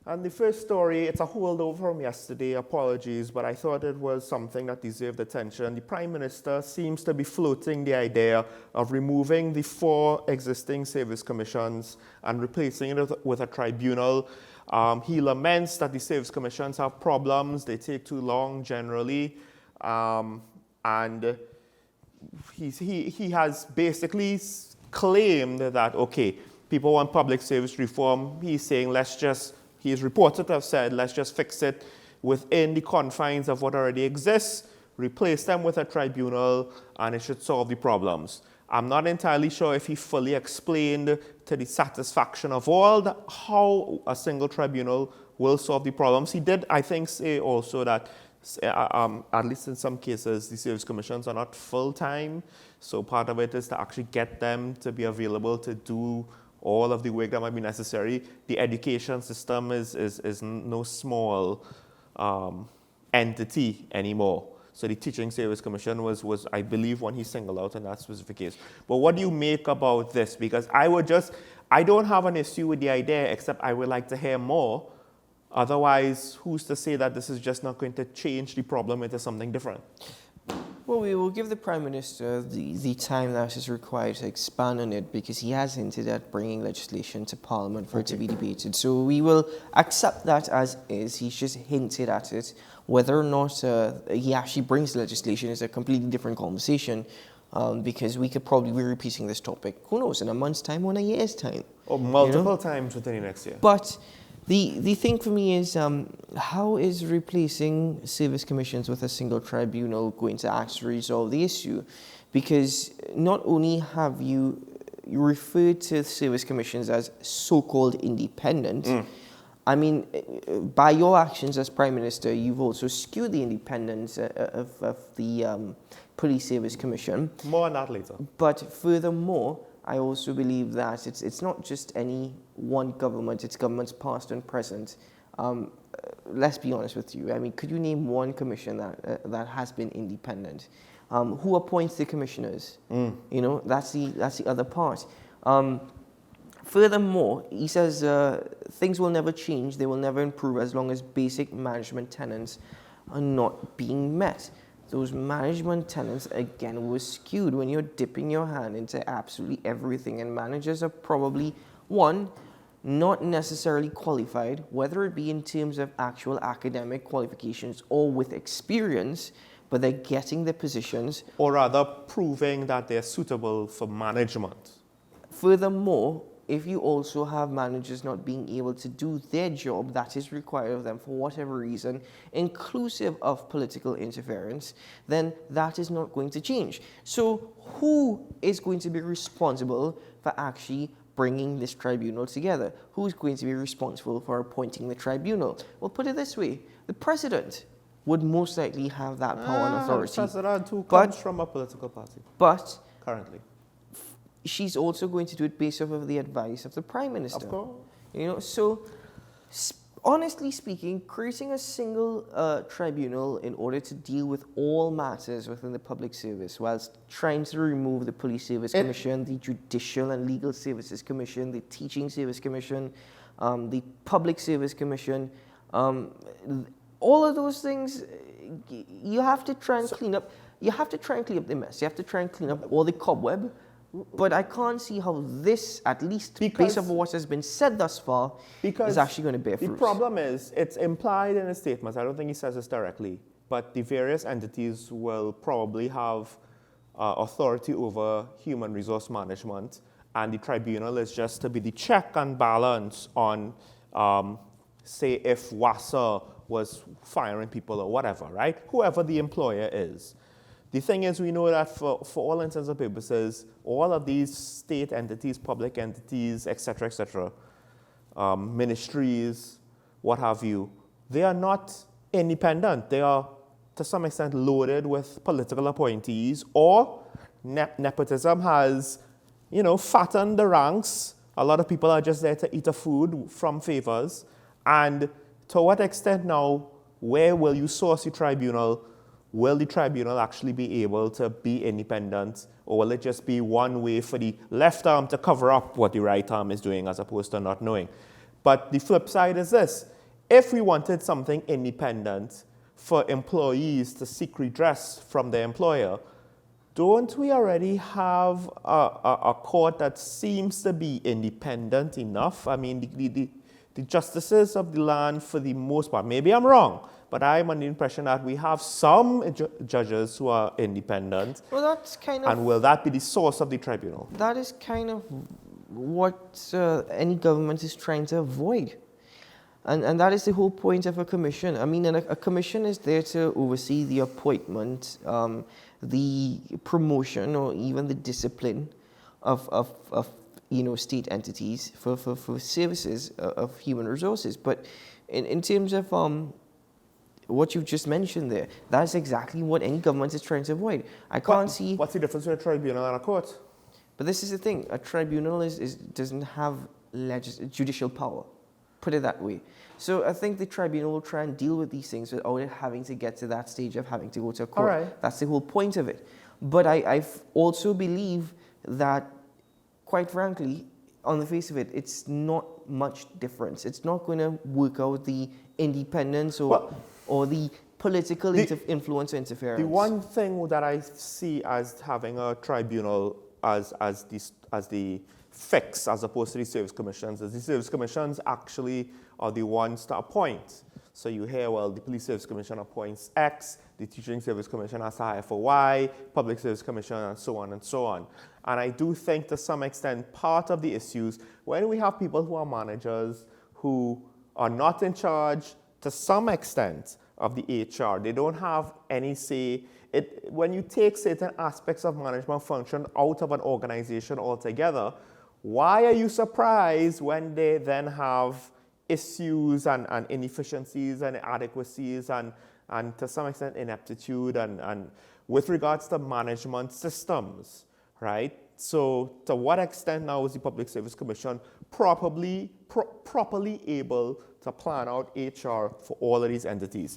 And the first story, it's a holdover from yesterday, apologies, but I thought it was something that deserved attention. The Prime Minister seems to be floating the idea of removing the 4 existing service commissions and replacing it with a tribunal. He laments that the service commissions have problems, they take too long generally, and he has basically claimed that, okay, people want public service reform. He's saying he is reported to have said, let's just fix it within the confines of what already exists, replace them with a tribunal, and it should solve the problems. I'm not entirely sure if he fully explained to the satisfaction of all how a single tribunal will solve the problems. He did, I think, say also that, at least in some cases, the service commissions are not full-time, so part of it is to actually get them to be available to do all of the work that might be necessary. The education system is no small entity anymore. So the Teaching Service Commission was, I believe, one he singled out in that specific case. But what do you make about this? Because I don't have an issue with the idea, except I would like to hear more. Otherwise, who's to say that this is just not going to change the problem into something different? Well, we will give the Prime Minister the time that is required to expand on it, because he has hinted at bringing legislation to Parliament for it to be debated. So we will accept that as is. He's just hinted at it. Whether or not he actually brings legislation is a completely different conversation, because we could probably be repeating this topic, who knows, in a month's time or in a year's time. Or multiple times within the next year. But the thing for me is, how is replacing service commissions with a single tribunal going to actually resolve the issue? Because not only have you referred to service commissions as so-called independent, I mean, by your actions as Prime Minister, you've also skewed the independence of the Police Service Commission. More on that later. But furthermore, I also believe that it's not just any one government, it's governments past and present. Let's be honest with you. I mean, could you name one commission that has been independent? Who appoints the commissioners? You know, that's the other part. Furthermore, he says things will never change, they will never improve as long as basic management tenets are not being met. Those management tenets, again, were skewed when you're dipping your hand into absolutely everything. And managers are probably, one, not necessarily qualified, whether it be in terms of actual academic qualifications or with experience, but they're getting the positions. Or rather, proving that they're suitable for management. Furthermore, if you also have managers not being able to do their job that is required of them for whatever reason, inclusive of political interference, then that is not going to change. So who is going to be responsible for actually bringing this tribunal together? Who is going to be responsible for appointing the tribunal? Well, put it this way, the president would most likely have that power and authority. The president who comes from a political party. But currently. She's also going to do it based off of the advice of the Prime Minister. Of course. You know, so honestly speaking, creating a single tribunal in order to deal with all matters within the public service, whilst trying to remove the Police Service Commission, the Judicial and Legal Services Commission, the Teaching Service Commission, the Public Service Commission, all of those things, you have to try and clean up. You have to try and clean up the mess. You have to try and clean up all the cobweb. But I can't see how this, at least based on what has been said thus far, is actually going to bear fruit. The problem is, it's implied in the statement, I don't think he says this directly, but the various entities will probably have authority over human resource management, and the tribunal is just to be the check and balance on, say, if WASA was firing people or whatever, right? Whoever the employer is. The thing is, we know that for all intents and purposes, all of these state entities, public entities, etc., ministries, what have you, they are not independent. They are, to some extent, loaded with political appointees, or nepotism has, fattened the ranks. A lot of people are just there to eat a food from favors. And to what extent now, where will you source your tribunal? Will the tribunal actually be able to be independent, or will it just be one way for the left arm to cover up what the right arm is doing as opposed to not knowing? But the flip side is this. If we wanted something independent for employees to seek redress from their employer, don't we already have a court that seems to be independent enough? I mean, the justices of the land, for the most part, maybe I'm wrong, but I'm under the impression that we have some judges who are independent. Well, that's kind of... And will that be the source of the tribunal? That is kind of what any government is trying to avoid. And that is the whole point of a commission. I mean, a commission is there to oversee the appointment, the promotion, or even the discipline of state entities for services of human resources. But in terms of what you've just mentioned there, that's exactly what any government is trying to avoid. I can't see... What's the difference between a tribunal and a court? But this is the thing. A tribunal doesn't have judicial power. Put it that way. So I think the tribunal will try and deal with these things without it having to get to that stage of having to go to a court. All right. That's the whole point of it. But I also believe that, quite frankly, on the face of it, it's not much difference. It's not going to work out the independence or the political influence or interference. The one thing that I see as having a tribunal as the fix, as opposed to the service commissions, is the service commissions actually are the ones to appoint. So you hear, well, the police service commission appoints X, the teaching service commission has to hire for Y, public service commission, and so on and so on. And I do think, to some extent, part of the issues, when we have people who are managers who are not in charge, to some extent, of the HR, they don't have any say. When you take certain aspects of management function out of an organization altogether, why are you surprised when they then have issues and inefficiencies and inadequacies and to some extent ineptitude and with regards to management systems, right? So to what extent now is the Public Service Commission properly able to plan out HR for all of these entities?